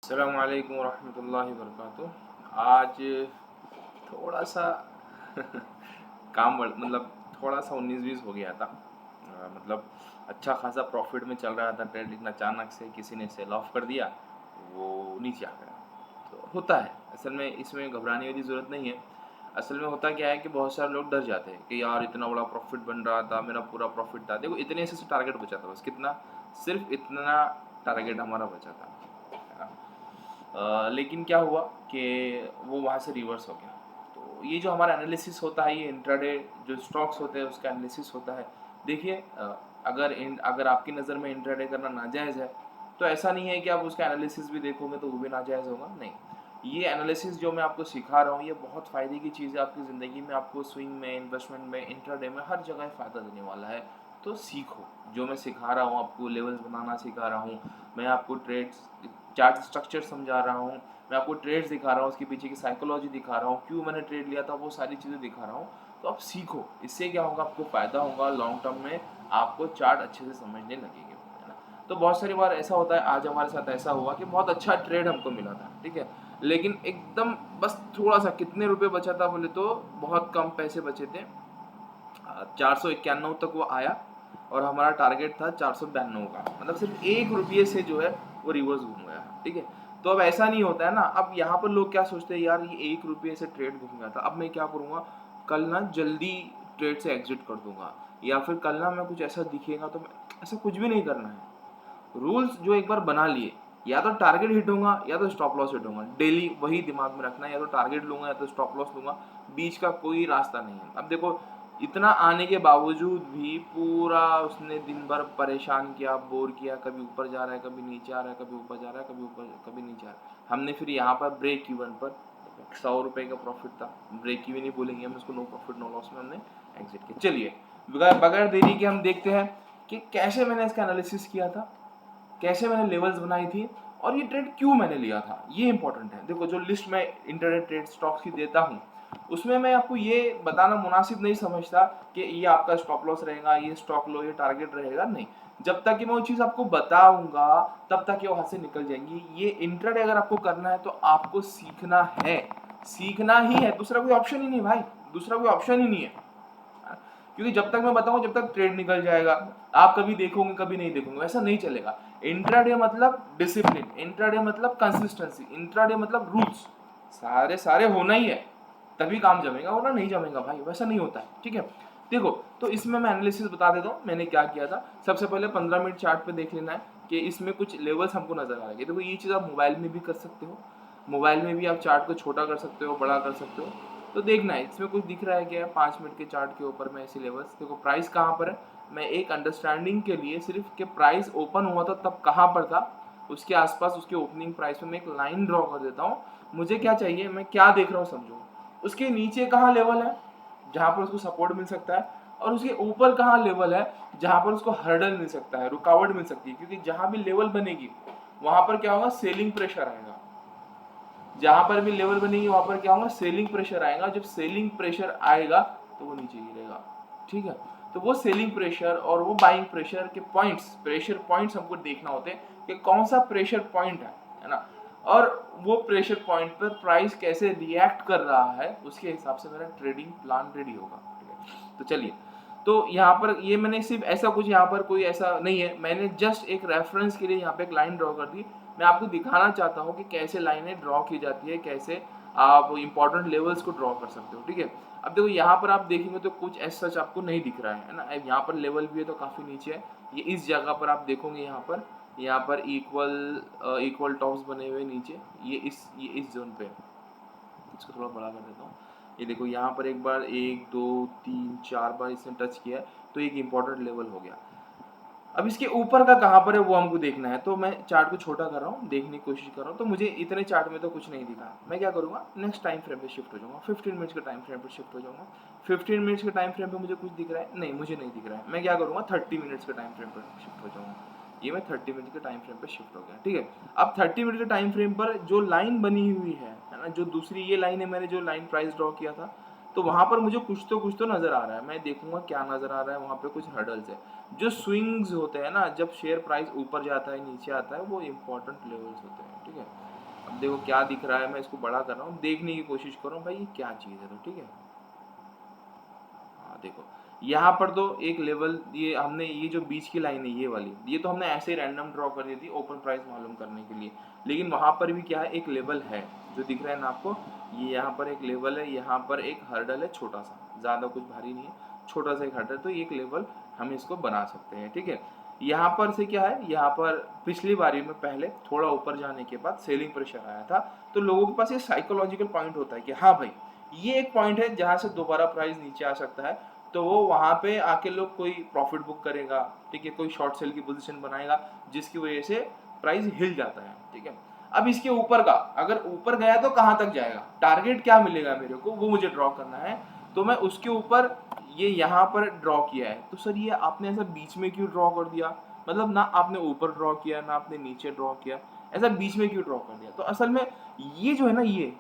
अस्सलाम वालेकुम रहमतुल्लाहि वबरकातुह। आज थोड़ा सा मतलब थोड़ा सा 19-20 हो गया था। मतलब अच्छा खासा प्रॉफिट में चल रहा था ट्रेड, लेकिन अचानक से किसी ने सेल ऑफ कर दिया, वो नीचे आ गया। तो होता है, असल में इसमें घबराने वाली ज़रूरत नहीं है। असल में होता क्या है कि बहुत सारे लोग डर जाते हैं कि यार इतना बड़ा प्रॉफिट बन रहा था, मेरा पूरा प्रॉफिट था। देखो इतने से टारगेट बचा था, बस कितना, सिर्फ इतना टारगेट हमारा बचा था, है ना। लेकिन क्या हुआ कि वो वहाँ से रिवर्स हो गया। तो ये जो हमारा एनालिसिस होता है, ये इंट्राडे जो स्टॉक्स होते हैं उसका एनालिसिस होता है। देखिए, अगर आपकी नज़र में इंट्राडे करना नाजायज़ है, तो ऐसा नहीं है कि आप उसका एनालिसिस भी देखोगे तो वो भी नाजायज़ होगा, नहीं। ये एनालिसिस जो मैं आपको सिखा रहा हूँ, ये बहुत फ़ायदे की चीज़ है आपकी ज़िंदगी में। आपको स्विंग में, इन्वेस्टमेंट में, इंट्राडे में, हर जगह फ़ायदा देने वाला है। तो सीखो, जो मैं सिखा रहा हूँ आपको, लेवल्स बनाना सिखा रहा हूँ मैं आपको, ट्रेड्स चार्ट स्ट्रक्चर समझा रहा हूँ, मैं आपको ट्रेड्स दिखा रहा हूँ, उसके पीछे की साइकोलॉजी दिखा रहा हूँ, क्यों मैंने ट्रेड लिया था, वो सारी चीज़ें दिखा रहा हूँ। तो आप सीखो, इससे क्या होगा, आपको फ़ायदा होगा लॉन्ग टर्म में, आपको चार्ट अच्छे से समझने लगेंगे, है ना। तो बहुत सारी बार ऐसा होता है, आज हमारे साथ ऐसा हुआ कि बहुत अच्छा ट्रेड हमको मिला था, ठीक है, लेकिन एकदम बस थोड़ा सा, कितने रुपए बचा था बोले तो बहुत कम पैसे बचे थे। 491 तक वो आया और हमारा टारगेट था 492 का, मतलब सिर्फ 1 रुपये से जो है वो रिवर्स घूम गया, ठीक है। तो अब ऐसा नहीं होता है ना। अब यहाँ पर लोग क्या सोचते हैं, यार ये 1 रुपये से ट्रेड घूम गया था, अब मैं क्या करूँगा, कल ना जल्दी ट्रेड से एग्जिट कर दूंगा, या फिर कल ना मैं कुछ ऐसा दिखेगा तो ऐसा कुछ भी नहीं करना है। रूल्स जो एक बार बना लिए, या तो टारगेट हिट होगा या तो स्टॉप लॉस हिट होगा, डेली वही दिमाग में रखना है, या तो टारगेट लूंगा या तो स्टॉप लॉस लूंगा, बीच का कोई रास्ता नहीं है। अब देखो, इतना आने के बावजूद भी पूरा उसने दिन भर परेशान किया, बोर किया, कभी ऊपर जा रहा है, कभी नीचे आ रहा है, कभी ऊपर जा रहा है, कभी ऊपर, कभी नीचे आ रहा है। हमने फिर यहाँ पर ब्रेक इवन पर 100 रुपए का प्रॉफिट था, ब्रेक इवन ही बोलेंगे हम इसको, नो प्रॉफिट नो लॉस में हमने एग्जिट किया। चलिए, बगैर देरी के हम देखते हैं कि कैसे मैंने इसका एनालिसिस किया था, कैसे मैंने लेवल्स बनाई थी, और ये ट्रेड क्यों मैंने लिया था, ये इंपॉर्टेंट है। देखो, जो लिस्ट मैं इंटरनेट ट्रेड स्टॉक्स की देता हूँ, उसमें मैं आपको ये बताना मुनासिब नहीं समझता कि ये आपका स्टॉप लॉस रहेगा, ये स्टॉक लो, ये टारगेट रहेगा, नहीं। जब तक कि मैं वो चीज़ आपको बताऊंगा, तब तक ये हाथ से निकल जाएंगी। ये इंट्राडे अगर आपको करना है तो आपको सीखना है, सीखना ही है, दूसरा कोई ऑप्शन ही नहीं भाई, दूसरा कोई ऑप्शन ही नहीं है। क्योंकि जब तक मैं बताऊं, जब तक ट्रेड निकल जाएगा, आप कभी देखोगे कभी नहीं देखोगे, ऐसा नहीं चलेगा। इंट्राडे मतलब डिसिप्लिन, इंट्राडे मतलब कंसिस्टेंसी, इंट्राडे मतलब रूल्स, सारे सारे होना ही है, तभी काम जमेगा, वरना नहीं जमेगा भाई, वैसा नहीं होता है, ठीक है। देखो, तो इसमें मैं एनालिसिस बता देता हूँ मैंने क्या किया था। सबसे पहले 15 मिनट चार्ट पे देख लेना है कि इसमें कुछ लेवल्स हमको नजर आ रहे हैं। देखो, ये चीज़ आप मोबाइल में भी कर सकते हो, मोबाइल में भी आप चार्ट को छोटा कर सकते हो, बड़ा कर सकते हो। तो देखना है इसमें कुछ दिख रहा है क्या, 5 मिनट के चार्ट के ऊपर में ऐसी लेवल्स। देखो, प्राइस कहाँ पर है, मैं एक अंडरस्टैंडिंग के लिए सिर्फ कि प्राइस ओपन हुआ था तब कहाँ पर था, उसके आसपास उसके ओपनिंग प्राइस में मैं एक लाइन ड्रॉ कर देता हूँ। मुझे क्या चाहिए, मैं क्या देख रहा हूँ समझो, उसके नीचे कहाँ लेवल है जहाँ पर उसको सपोर्ट मिल सकता है, और उसके ऊपर कहाँ लेवल है जहाँ पर उसको हर्डल मिल सकता है, रुकावट मिल सकती है। क्योंकि जहाँ भी लेवल बनेगी वहां पर क्या होगा, सेलिंग प्रेशर आएगा। जहां पर भी लेवल बनेगी वहां पर क्या होगा, सेलिंग प्रेशर आएगा। जब सेलिंग प्रेशर आएगा तो वो नीचे गिरेगा, ठीक है। तो वो सेलिंग प्रेशर और वो बाइंग प्रेशर के पॉइंट्स, प्रेशर पॉइंट्स हमको देखना होते हैं कि कौन सा प्रेशर पॉइंट है ना। और वो प्रेशर पॉइंट पर प्राइस कैसे रिएक्ट कर रहा है, उसके हिसाब से मेरा ट्रेडिंग प्लान रेडी होगा, ठीक है। तो चलिए, तो यहाँ पर ये मैंने सिर्फ ऐसा कुछ, यहाँ पर कोई ऐसा नहीं है, मैंने जस्ट एक रेफरेंस के लिए यहाँ पे एक लाइन ड्रॉ कर दी। मैं आपको दिखाना चाहता हूँ कि कैसे लाइनें ड्रॉ की जाती है, कैसे आप इंपॉर्टेंट लेवल्स को ड्रॉ कर सकते हो, ठीक है। अब देखो, यहाँ पर आप देखेंगे तो कुछ ऐसा सच आपको नहीं दिख रहा है ना। अब यहाँ पर लेवल भी है तो काफ़ी नीचे है। ये इस जगह पर आप देखोगे, यहाँ पर इक्वल टॉप्स बने हुए नीचे, ये इस जोन पे, इसको थोड़ा बड़ा कर देता हूँ। ये देखो, यहाँ पर एक बार, 1 2 3 4 बार इसने टच किया है, तो एक इंपॉर्टेंट लेवल हो गया। अब इसके ऊपर का कहाँ पर है वो हमको देखना है, तो मैं चार्ट को छोटा कर रहा हूँ, देखने की कोशिश कर रहा हूँ। तो मुझे इतने चार्ट में तो कुछ नहीं दिखा, मैं क्या करूँगा, नेक्स्ट टाइम फ्रेम पे शिफ्ट हो जाऊँगा, 15 मिनट्स के टाइम फ्रेम पे शिफ्ट हो जाऊँगा। 15 मिनट्स के टाइम फ्रेम पे मुझे कुछ दिख रहा है, नहीं मुझे नहीं दिख रहा है। मैं क्या करूँगा, 30 मिनट्स के टाइम फ्रेम पर शिफ्ट हो जाऊँगा। ये मैं 30 मिनट के टाइम फ्रेम पर शिफ्ट हो गया, ठीक है। अब 30 मिनट के टाइम फ्रेम पर जो लाइन बनी हुई है ना, जो दूसरी ये लाइन है, मैंने जो लाइन प्राइस ड्रॉ किया था, तो वहाँ पर मुझे कुछ तो नज़र आ रहा है, मैं देखूंगा क्या नज़र आ रहा है, वहाँ पे कुछ हर्डल्स है। जो स्विंग्स होते हैं ना, जब शेयर प्राइस ऊपर जाता है नीचे आता है, वो इंपॉर्टेंट लेवल्स होते हैं, ठीक है। अब देखो क्या दिख रहा है, मैं इसको बड़ा कर रहा हूँ, देखने की कोशिश कर रहा हूँ भाई ये क्या चीज़ है, तो ठीक है। हाँ देखो यहाँ पर तो एक लेवल, ये हमने ये जो बीच की लाइन है ये वाली, ये तो हमने ऐसे ही रैंडम ड्रॉ कर दी थी ओपन प्राइस मालूम करने के लिए, लेकिन वहाँ पर भी क्या है, एक लेवल है जो दिख रहा है ना आपको, ये यहाँ पर एक लेवल है, यहाँ पर एक हर्डल है छोटा सा, ज़्यादा कुछ भारी नहीं है, छोटा सा एक हर्डल, तो एक लेवल हम इसको बना सकते हैं, ठीक है। यहाँ पर से क्या है, यहाँ पर पिछली बारी में पहले थोड़ा ऊपर जाने के बाद सेलिंग प्रेशर आया था, तो लोगों के पास ये साइकोलॉजिकल पॉइंट होता है कि हाँ भाई ये एक पॉइंट है जहाँ से दोबारा प्राइस नीचे आ सकता है, तो वो वहाँ पे आके लोग कोई प्रॉफिट बुक करेगा, ठीक है, कोई शॉर्ट सेल की पोजीशन बनाएगा, जिसकी वजह से प्राइस हिल जाता है, ठीक है। अब इसके ऊपर का अगर ऊपर गया तो कहाँ तक जाएगा, टारगेट क्या मिलेगा मेरे को, वो मुझे ड्रॉ करना है, तो मैं उसके ऊपर ये यहाँ पर ड्रॉ किया है। तो सर ये आपने ऐसा बीच में क्यों ड्रॉ कर दिया, मतलब ना आपने ऊपर ड्रॉ किया ना आपने नीचे ड्रॉ किया, ऐसा बीच में क्यों ड्रॉ कर दिया। तो असल में ये जो है ना, ये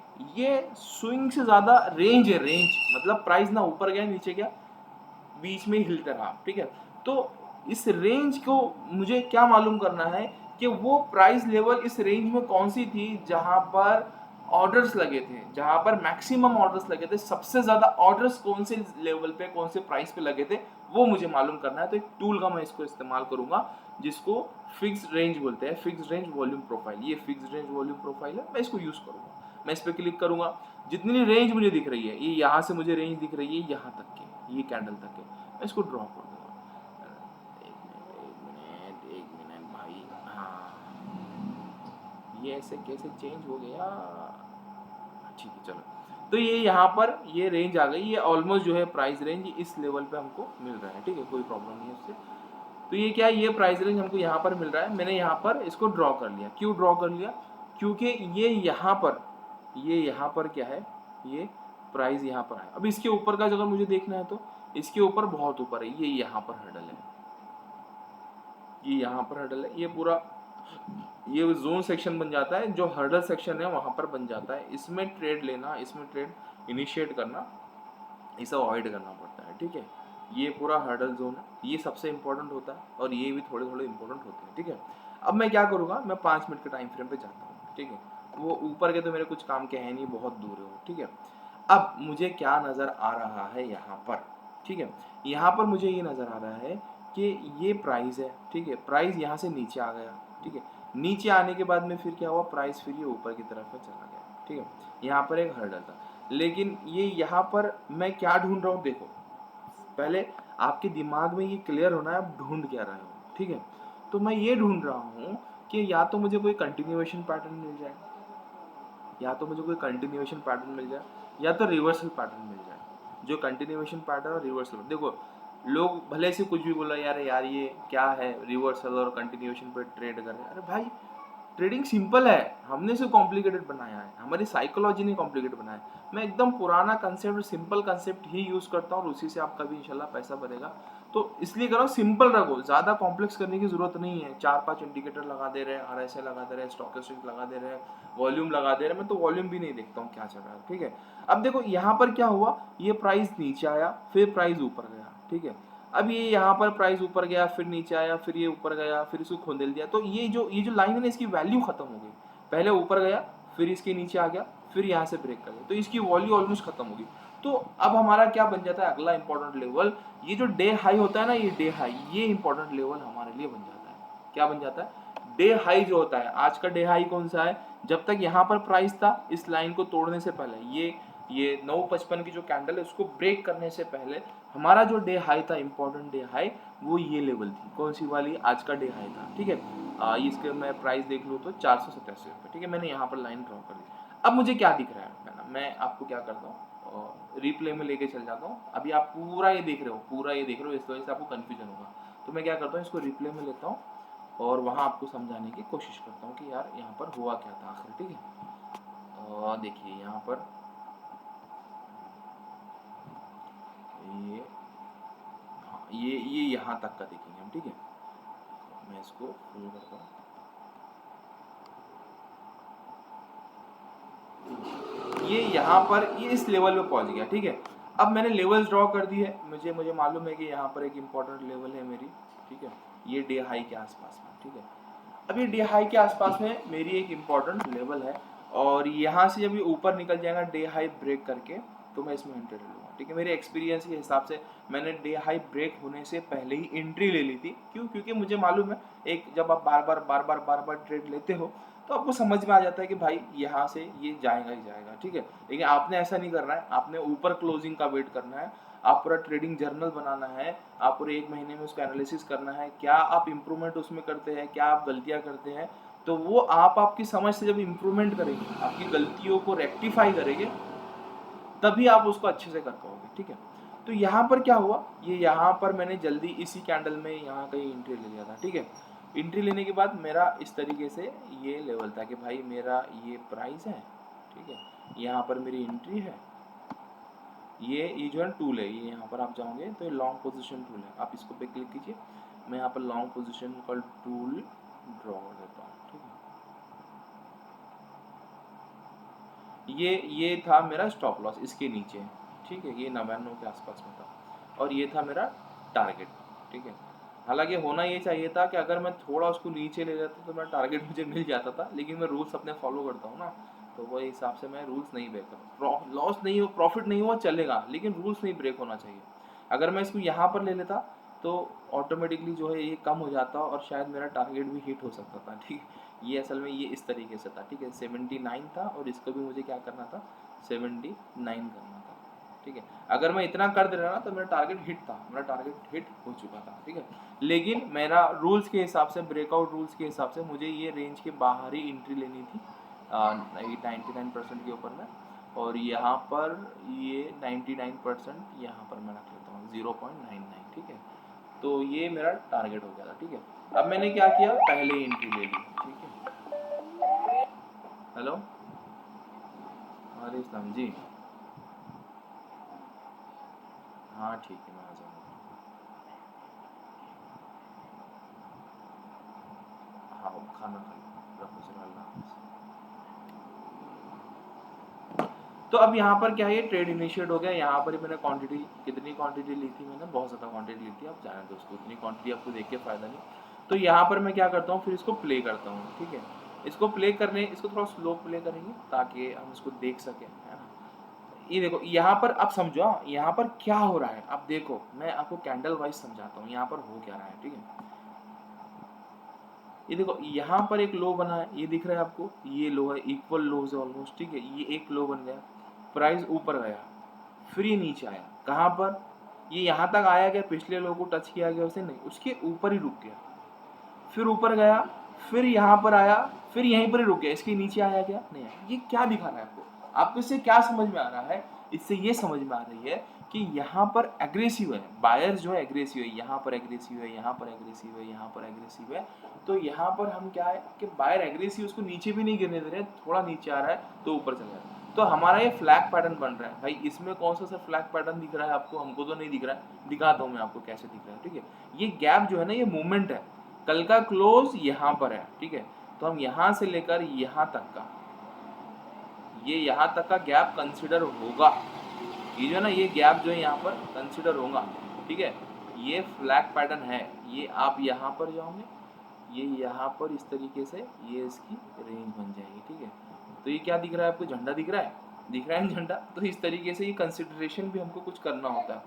स्विंग से ज्यादा रेंज है, रेंज मतलब प्राइस ना ऊपर गया नीचे गया, बीच में हिलता रहा, ठीक है। तो इस रेंज को मुझे क्या मालूम करना है कि वो प्राइस लेवल इस रेंज में कौन सी थी जहां पर ऑर्डर्स लगे थे, जहां पर मैक्सिमम ऑर्डर्स लगे थे, सबसे ज्यादा ऑर्डर्स कौन से लेवल पे कौन से प्राइस पे लगे थे, वो मुझे मालूम करना है। तो एक टूल का मैं इसको इस्तेमाल करूंगा जिसको फिक्स रेंज बोलते हैं, फिक्स रेंज वॉल्यूम प्रोफाइल। ये फिक्स रेंज वॉल्यूम प्रोफाइल है, मैं इसको यूज करूंगा। मैं इस पर क्लिक करूंगा, जितनी रेंज मुझे दिख रही है, ये यहाँ से मुझे रेंज दिख रही है यहाँ तक की, ये कैंडल तक है, मैं इसको ड्रॉ कर दूंगा। एक मिनट भाई, हाँ ये ऐसे कैसे चेंज हो गया, ठीक है चलो। तो ये यहाँ पर ये रेंज आ गई, ये ऑलमोस्ट जो है प्राइस रेंज इस लेवल पे हमको मिल रहा है, ठीक है, कोई प्रॉब्लम नहीं है उससे। तो ये क्या है, ये प्राइस रेंज हमको यहाँ पर मिल रहा है, मैंने यहाँ पर इसको ड्रॉ कर लिया। क्यों ड्रॉ कर लिया, क्योंकि ये यहाँ पर क्या है, ये प्राइस यहाँ पर है। अब इसके ऊपर का अगर मुझे देखना है तो इसके ऊपर बहुत ऊपर है, ये यहाँ पर हर्डल है, ये यहाँ पर हर्डल है, ये पूरा ये जोन सेक्शन बन जाता है, जो हर्डल सेक्शन है वहां पर बन जाता है। इसमें ट्रेड लेना, इसमें ट्रेड इनिशिएट करना, इसे अवॉइड करना पड़ता है, ठीक है। ये पूरा हर्डल जोन है, ये सबसे इंपॉर्टेंट होता है, और ये भी थोड़े थोड़े इंपॉर्टेंट होते हैं, ठीक है। अब मैं क्या करूँगा, मैं 5 मिनट के टाइम फ्रेम पे जाता हूँ, ठीक है। वो ऊपर के तो मेरे कुछ काम के है नहीं, बहुत दूर है वो, ठीक है। अब मुझे क्या नज़र आ रहा है यहाँ पर, ठीक है, यहाँ पर मुझे ये नज़र आ रहा है कि ये प्राइस है, ठीक है, प्राइस यहाँ से नीचे आ गया, ठीक है। नीचे आने के बाद में फिर क्या हुआ, प्राइस फिर ये ऊपर की तरफ में चला गया, ठीक है। यहाँ पर एक हर्डल था, लेकिन ये यहाँ पर मैं क्या ढूंढ रहा हूँ, देखो पहले आपके दिमाग में ये क्लियर होना है आप ढूंढ क्या रहे हो, ठीक है। तो मैं ये ढूंढ रहा हूँ कि या तो मुझे कोई कंटिन्यूएशन पैटर्न मिल जाए, या तो मुझे कोई कंटिन्यूएशन पैटर्न मिल जाए, या तो रिवर्सल पैटर्न मिल जाए। जो कंटिन्यूएशन पैटर्न और रिवर्सल, देखो लोग भले से कुछ भी बोला, यार ये क्या है, रिवर्सल और कंटिन्यूएशन पे ट्रेड कर रहे हैं। अरे भाई ट्रेडिंग सिंपल है, हमने इसे कॉम्प्लिकेटेड बनाया है, हमारी साइकोलॉजी ने कॉम्प्लिकेटेड बनाया है। मैं एकदम पुराना कंसेप्ट, सिंपल कंसेप्ट ही यूज करता हूँ और उसी से आपका भी इंशाल्लाह पैसा बनेगा। तो इसलिए करो सिंपल रखो, ज्यादा कॉम्प्लेक्स करने की जरूरत नहीं है। 4-5 इंडिकेटर लगा दे रहे हैं, RSI लगा दे रहे हैं, स्टॉकेस्टिक लगा दे रहे हैं, वॉल्यूम लगा दे रहे हैं, मैं तो वॉल्यूम भी नहीं देखता हूँ क्या चल रहा है, ठीक है। अब देखो यहाँ पर क्या हुआ, ये प्राइस नीचे आया फिर प्राइस ऊपर गया, ठीक है। अब ये यहाँ पर प्राइस ऊपर गया फिर नीचे आया फिर ये ऊपर गया फिर इसको खोल दिया, तो ये जो लाइन है ना, इसकी वैल्यू खत्म हो गई। पहले ऊपर गया फिर इसके नीचे आ गया फिर यहाँ से ब्रेक कर गया, तो इसकी वैल्यू ऑलमोस्ट खत्म होगी। तो अब हमारा क्या बन जाता है, अगला इंपॉर्टेंट लेवल, ये जो डे हाई होता है ना, ये डे हाई, ये इंपॉर्टेंट लेवल हमारे लिए बन जाता है। क्या बन जाता है, डे हाई जो होता है, आज का डे हाई कौन सा है, जब तक यहाँ पर प्राइस था इस लाइन को तोड़ने से पहले, ये 9:55 की जो कैंडल है उसको ब्रेक करने से पहले हमारा जो डे हाई था, इंपॉर्टेंट डे हाई, वो ये लेवल थी, कौन सी वाली, आज का डे हाई था, ठीक है। इसके मैं प्राइस देख लूँ तो 487 रुपये, ठीक है। मैंने यहाँ पर लाइन ड्रॉ कर दी। अब मुझे क्या दिख रहा है, मैं आपको क्या करता हूँ, रिप्ले में लेके चल जाता हूँ। अभी आप पूरा ये देख रहे हो, पूरा ये देख रहे हो, इस वजह से आपको कन्फ्यूजन होगा। तो मैं क्या करता हूँ, इसको रिप्ले में लेता हूँ और वहाँ आपको समझाने की कोशिश करता हूँ कि यार यहाँ पर हुआ क्या था आखिर, ठीक है। और देखिए यहाँ पर ये, हाँ ये यहाँ तक का देखेंगे हम, ठीक है। मैं इसको फुल करता हूँ, ये यहाँ पर ये इस लेवल पे पहुंच गया, ठीक है। अब मैंने लेवल्स ड्रॉ कर दी है, मुझे मालूम है कि यहाँ पर एक इम्पॉर्टेंट लेवल है मेरी, ठीक है, ये डे हाई के आसपास में, ठीक है। अब ये डे हाई के आसपास में मेरी एक इम्पॉर्टेंट लेवल है, और यहाँ से जब ये ऊपर निकल जाएगा डे हाई ब्रेक करके, तो मैं इसमें एंट्री ले लूँगा, ठीक है। मेरे एक्सपीरियंस के हिसाब से मैंने डे हाई ब्रेक होने से पहले ही एंट्री ले ली थी। क्यों? क्योंकि मुझे मालूम है, एक जब आप बार बार ट्रेड लेते हो तो आपको समझ में आ जाता है कि भाई यहाँ से ये जाएगा ही जाएगा, ठीक है। लेकिन आपने ऐसा नहीं करना है, आपने ऊपर क्लोजिंग का वेट करना है, आप पूरा ट्रेडिंग जर्नल बनाना है, आप पूरे 1 महीने में उसका एनालिसिस करना है, क्या आप इम्प्रूवमेंट उसमें करते हैं, क्या आप गलतियाँ करते हैं। तो वो आप आपकी समझ से जब इम्प्रूवमेंट करेंगे, आपकी गलतियों को रेक्टिफाई करेंगे, तभी आप उसको अच्छे से कर पाओगे, ठीक है। तो यहाँ पर क्या हुआ, ये यहाँ पर मैंने जल्दी इसी कैंडल में यहाँ कहीं एंट्री ले लिया था, ठीक है। एंट्री लेने के बाद मेरा इस तरीके से ये लेवल था कि भाई मेरा ये प्राइस है, ठीक है, यहाँ पर मेरी एंट्री है, ये जो है टूल है, ये यहाँ पर आप जाओगे तो ये लॉन्ग पोजीशन टूल है, आप इसको पे क्लिक कीजिए, मैं यहाँ पर लॉन्ग पोजीशन का टूल ड्रॉ कर देता हूँ, ठीक है। ये था मेरा स्टॉप लॉस इसके नीचे, ठीक है, ये 99 के आसपास में था, और ये था मेरा टारगेट, ठीक है। हालांकि होना ये चाहिए था कि अगर मैं थोड़ा उसको नीचे ले जाता तो मेरा टारगेट मुझे मिल जाता था, लेकिन मैं रूल्स अपने फॉलो करता हूँ ना, तो वो हिसाब से मैं रूल्स नहीं ब्रेक करता। लॉस नहीं हो, प्रॉफिट नहीं हुआ चलेगा, लेकिन रूल्स नहीं ब्रेक होना चाहिए। अगर मैं इसको यहाँ पर ले लेता तो ऑटोमेटिकली जो है ये कम हो जाता और शायद मेरा टारगेट भी हिट हो सकता था, ठीक है। ये असल में ये इस तरीके से था, ठीक है, 79 था और इसको भी मुझे क्या करना था, 79 करना था, ठीक है। अगर मैं इतना कर दे रहा ना तो मेरा टारगेट हिट था, मेरा टारगेट हिट हो चुका था, ठीक है। लेकिन मेरा रूल्स के हिसाब से, ब्रेकआउट रूल्स के हिसाब से मुझे ये रेंज के बाहर ही एंट्री लेनी थी 99% के ऊपर में, और यहाँ पर ये 99% यहाँ पर मैं रख लेता हूँ 0.99, ठीक है। तो ये मेरा टारगेट हो गया था, ठीक है। अब मैंने क्या किया, पहले एंट्री ले ली, ठीक है। हेलो, अरे इस्लाम जी, हाँ ठीक है, मैं आ जाऊँगा। हाँ खाना खा लो, रखो, चलो, अल्लाह हाफ़िज़। तो अब यहाँ पर क्या है, ये ट्रेड इनिशिएट हो गया। यहाँ पर मैंने क्वांटिटी, कितनी क्वांटिटी ली थी मैंने, बहुत ज़्यादा क्वांटिटी ली थी, आप जाने दो उसको, उतनी क्वांटिटी आपको देख के फ़ायदा नहीं। तो यहाँ पर मैं क्या करता हूँ, फिर इसको प्ले करता हूँ, ठीक है। इसको प्ले करने, इसको थोड़ा स्लो प्ले करेंगे ताकि हम इसको देख सकें, है ना। ये देखो यहाँ पर आप समझो, यहाँ पर क्या हो रहा है, आप देखो, मैं आपको कैंडल वाइज समझाता हूँ यहाँ पर हो क्या रहा है, ठीक है। ये देखो यहाँ पर एक लो बना है, ये दिख रहा है आपको, ये लो है, इक्वल लोज है ऑलमोस्ट, ठीक है। ये एक लो बन गया, प्राइस ऊपर गया, फिर ये नीचे आया, कहाँ पर, ये यहाँ तक आया क्या, पिछले लो को टच किया गया उसे, नहीं, उसके ऊपर ही रुक गया, फिर ऊपर गया, फिर यहाँ पर आया, फिर यहीं पर ही रुक गया, इसके नीचे आया क्या, नहीं आया। ये क्या दिखा रहा है आपको, आपको इससे क्या समझ में आ रहा है, इससे ये समझ में आ रही है कि यहाँ पर एग्रेसिव है, बायर्स जो है एग्रेसिव है, यहाँ पर एग्रेसिव है, यहाँ पर एग्रेसिव है, यहाँ पर एग्रेसिव है। तो यहाँ पर हम क्या है कि बायर एग्रेसिव, उसको नीचे भी नहीं गिरने दे रहे, थोड़ा नीचे आ रहा है तो ऊपर चल रहा है। तो हमारा ये फ्लैग पैटर्न बन रहा है भाई, इसमें कौन सा फ्लैग पैटर्न दिख रहा है आपको, हमको तो नहीं दिख रहा है, दिखाता हूँ मैं आपको कैसे दिख रहा है, ठीक है। ये गैप जो है ना, ये मूवमेंट है, कल का क्लोज यहाँ पर है, ठीक है। तो हम यहाँ से लेकर यहाँ तक का, ये यहाँ तक का गैप कंसिडर होगा, ये जो है ना, ये गैप जो है यहाँ पर कंसिडर होगा, ठीक है। ये फ्लैग पैटर्न है, ये आप यहाँ पर जाओगे, ये यहाँ पर इस तरीके से ये इसकी रेंज बन जाएगी, ठीक है। तो ये क्या दिख रहा है आपको, झंडा दिख रहा है, दिख रहा है झंडा। तो इस तरीके से ये कंसिडरेशन भी हमको कुछ करना होता है।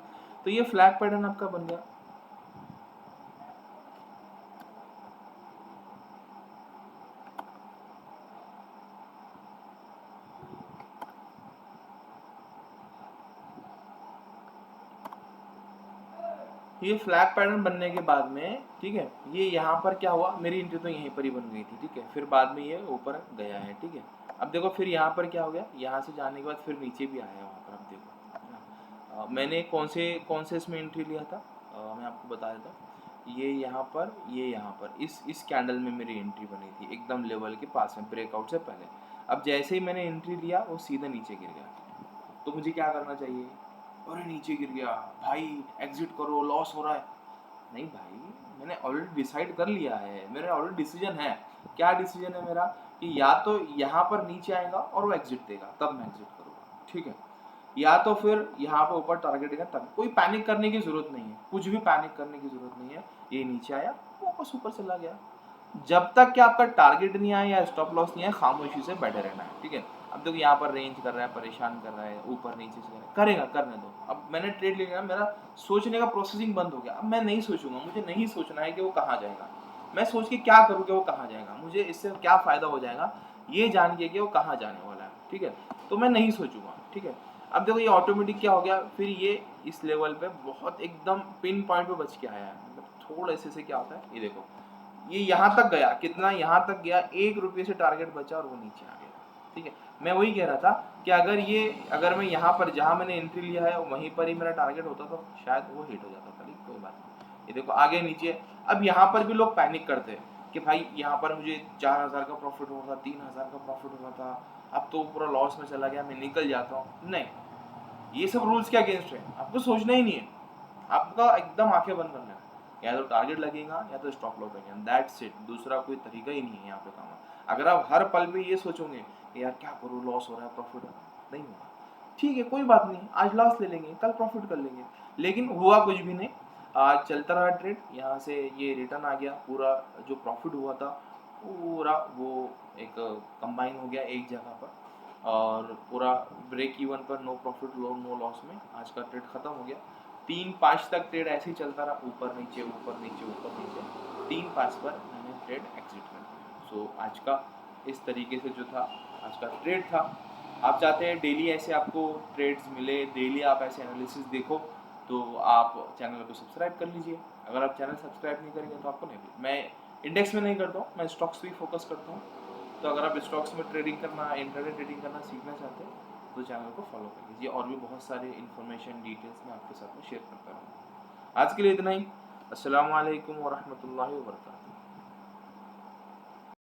तो ये फ्लैग पैटर्न आपका बन गया। ये फ्लैग पैटर्न बनने के बाद में, ठीक है, ये यहाँ पर क्या हुआ, मेरी एंट्री तो यहीं पर ही बन गई थी, ठीक है। फिर बाद में ये ऊपर गया है, ठीक है। अब देखो फिर यहाँ पर क्या हो गया, यहाँ से जाने के बाद फिर नीचे भी आया वहाँ पर, अब देखो, है ना। मैंने कौन से इसमें एंट्री लिया था, मैं आपको बता देता हूँ। ये यहाँ पर, ये यहाँ पर, इस कैंडल में मेरी एंट्री बनी थी एकदम लेवल के पास में, ब्रेकआउट से पहले। अब जैसे ही मैंने एंट्री लिया वो सीधा नीचे गिर गया, तो मुझे क्या करना चाहिए, अरे नीचे गिर गया भाई, एग्जिट करो, लॉस हो रहा है। नहीं भाई, मैंने ऑलरेडी डिसाइड कर लिया है, मेरा ऑलरेडी डिसीजन है। क्या डिसीजन है मेरा, कि या तो यहाँ पर नीचे आएगा और वो एग्जिट देगा, तब मैं एग्जिट करूँगा, ठीक है। या तो फिर यहाँ पे ऊपर टारगेट देगा, तब कोई पैनिक करने की जरूरत नहीं है, कुछ भी पैनिक करने की जरूरत नहीं है। ये नीचे आया, वापस ऊपर चला गया, जब तक कि आपका टारगेट नहीं आया या स्टॉप लॉस नहीं है, खामोशी से बैठे रहना है, ठीक है। अब देखो यहाँ पर रेंज कर रहा है, परेशान कर रहा है, ऊपर नीचे से करेगा, करने दो। अब मैंने ट्रेड ले लिया, मेरा सोचने का प्रोसेसिंग बंद हो गया, अब मैं नहीं सोचूंगा, मुझे नहीं सोचना है कि वो कहाँ जाएगा, मैं सोच के क्या करूँ कि वो कहाँ जाएगा, मुझे इससे क्या फायदा हो जाएगा ये जान के कि वो कहाँ जाने वाला है, ठीक है। तो मैं नहीं सोचूंगा, ठीक है। अब देखो ये ऑटोमेटिक क्या हो गया, फिर ये इस लेवल पे बहुत एकदम पिन पॉइंट पे बच के आया है, मतलब थोड़ा ऐसे क्या होता है, ये देखो ये यहाँ तक गया, कितना यहाँ तक गया, 1 रुपये से टारगेट बचा और वो नीचे आ गया, ठीक है। मैं वही कह रहा था कि अगर मैं यहाँ पर जहाँ मैंने एंट्री लिया है वहीं पर ही मेरा टारगेट होता तो शायद वो हिट हो जाता था, लेकिन कोई बात नहीं। ये देखो आगे नीचे, अब यहाँ पर भी लोग पैनिक करते हैं कि भाई यहाँ पर मुझे 4,000 का प्रॉफिट हुआ था, 3,000 का प्रॉफिट हुआ था, अब तो पूरा लॉस में चला गया, मैं निकल जाता हूँ। नहीं, ये सब रूल्स के अगेंस्ट है, आपको सोचना ही नहीं है, आपका एकदम आंखें बंद करना है, या तो टारगेट लगेगा या तो स्टॉप लॉस लगेगा, दैट्स इट, दूसरा कोई तरीका ही नहीं है यहाँ पे काम। अगर आप हर पल में ये सोचोगे कि यार क्या करूँ, लॉस हो रहा है, प्रॉफिट हो रहा है, नहीं होगा, ठीक है कोई बात नहीं, आज लॉस ले लेंगे, कल प्रॉफिट कर लेंगे, लेकिन हुआ कुछ भी नहीं। आज चलता रहा ट्रेड, यहाँ से ये रिटर्न आ गया, पूरा जो प्रॉफिट हुआ था पूरा वो एक कंबाइन हो गया एक जगह पर, और पूरा ब्रेक इवन पर, नो प्रॉफिट नो लॉस में आज का ट्रेड खत्म हो गया। 3-5 तक ट्रेड ऐसे ही चलता रहा, ऊपर नीचे ऊपर नीचे ऊपर नीचे, 3-5 पर मैंने ट्रेड एग्जिट कर दिया। सो आज का इस तरीके से जो था आज का ट्रेड था। आप चाहते हैं डेली ऐसे आपको ट्रेड्स मिले, डेली आप ऐसे एनालिसिस देखो, तो आप चैनल को सब्सक्राइब कर लीजिए। अगर आप चैनल सब्सक्राइब नहीं करेंगे तो आपको नहीं, मैं इंडेक्स में नहीं करता हूँ, मैं स्टॉक्स पे फोकस करता हूँ। तो अगर आप स्टॉक्स में ट्रेडिंग करना, इंट्राडे ट्रेडिंग करना सीखना चाहते हैं तो चैनल को फॉलो कर लीजिए, और भी बहुत सारे इन्फॉर्मेशन डिटेल्स मैं आपके साथ में शेयर करता रहूँगा। आज के लिए इतना ही। अस्सलाम वालेकुम वरहमतुल्लाहि वबरकातुहू।